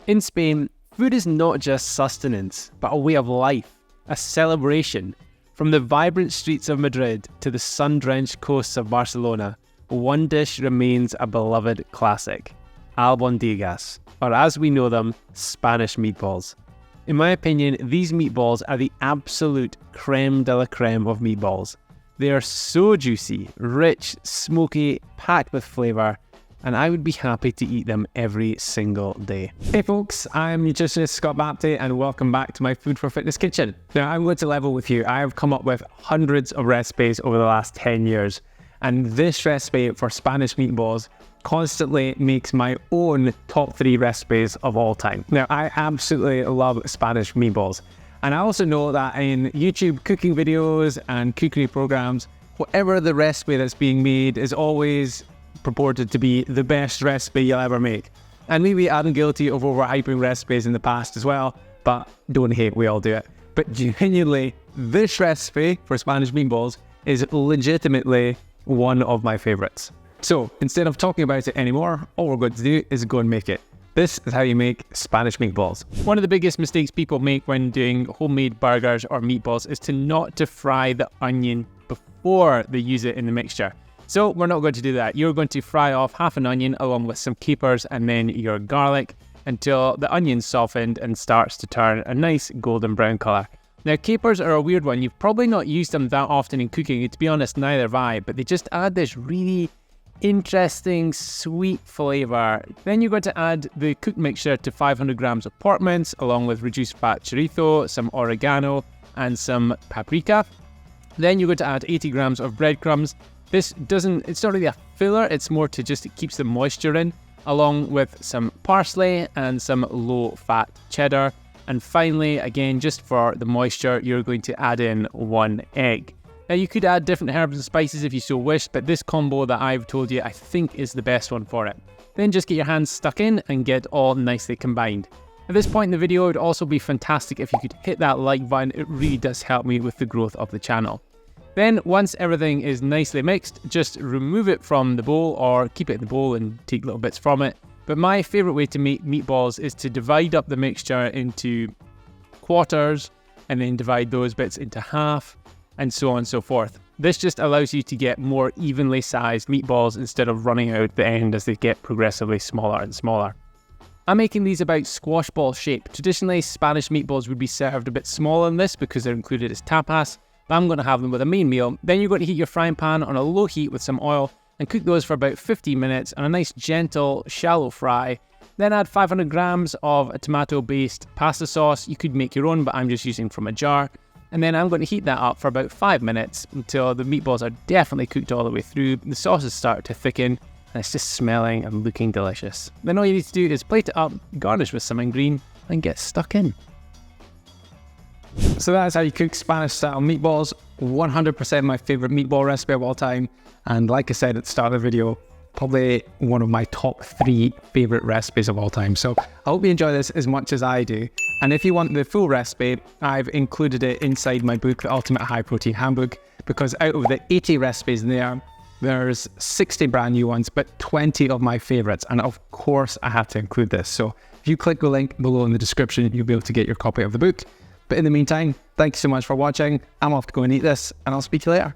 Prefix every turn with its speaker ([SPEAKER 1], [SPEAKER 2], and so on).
[SPEAKER 1] In Spain, food is not just sustenance, but a way of life, a celebration. From the vibrant streets of Madrid to the sun-drenched coasts of Barcelona, one dish remains a beloved classic: albondigas, or as we know them, Spanish meatballs. In my opinion, these meatballs are the absolute creme de la creme of meatballs. They are so juicy, rich, smoky, packed with flavour, and I would be happy to eat them every single day. Hey folks, I'm nutritionist Scott Bapty and welcome back to my Food for Fitness kitchen. Now I'm going to level with you. I have come up with hundreds of recipes over the last 10 years, and this recipe for Spanish meatballs constantly makes my own top 3 recipes of all time. Now I absolutely love Spanish meatballs, and I also know that in YouTube cooking videos and cookery programs, whatever the recipe that's being made is always purported to be the best recipe you'll ever make. And maybe I'm guilty of overhyping recipes in the past as well, but don't hate, we all do it. But genuinely, this recipe for Spanish meatballs is legitimately one of my favorites. So instead of talking about it anymore, all we're going to do is go and make it. This is how you make Spanish meatballs. One of the biggest mistakes people make when doing homemade burgers or meatballs is to not to fry the onion before they use it in the mixture. So we're not going to do that. You're going to fry off half an onion along with some capers and then your garlic until the onion's softened and starts to turn a nice golden brown colour. Now capers are a weird one. You've probably not used them that often in cooking. To be honest, neither have I, but they just add this really interesting sweet flavour. Then you're going to add the cooked mixture to 500 grams of pork mince along with reduced fat chorizo, some oregano and some paprika. Then you're going to add 80 grams of breadcrumbs. It's not really a filler, it's more to just, it keeps the moisture in, along with some parsley and some low-fat cheddar. And finally, again, just for the moisture, you're going to add in 1 egg. Now you could add different herbs and spices if you so wish, but this combo that I've told you I think is the best one for it. Then just get your hands stuck in and get all nicely combined. At this point in the video, it would also be fantastic if you could hit that like button. It really does help me with the growth of the channel. Then once everything is nicely mixed, just remove it from the bowl or keep it in the bowl and take little bits from it. But my favourite way to make meatballs is to divide up the mixture into quarters and then divide those bits into half and so on and so forth. This just allows you to get more evenly sized meatballs instead of running out the end as they get progressively smaller and smaller. I'm making these about squash ball shape. Traditionally, Spanish meatballs would be served a bit smaller than this because they're included as tapas. But I'm going to have them with a main meal. Then you're going to heat your frying pan on a low heat with some oil and cook those for about 15 minutes on a nice gentle, shallow fry. Then add 500 grams of a tomato-based pasta sauce. You could make your own, but I'm just using from a jar. And then I'm going to heat that up for about 5 minutes until the meatballs are definitely cooked all the way through. The sauces start to thicken and it's just smelling and looking delicious. Then all you need to do is plate it up, garnish with some green, and get stuck in. So that's how you cook Spanish style meatballs. 100% my favorite meatball recipe of all time. And like I said at the start of the video, probably one of my top 3 favorite recipes of all time. So I hope you enjoy this as much as I do. And if you want the full recipe, I've included it inside my book, The Ultimate High Protein Handbook, because out of the 80 recipes in there, there's 60 brand new ones, but 20 of my favorites. And of course I had to include this. So if you click the link below in the description, you'll be able to get your copy of the book. But in the meantime, thank you so much for watching. I'm off to go and eat this, and I'll speak to you later.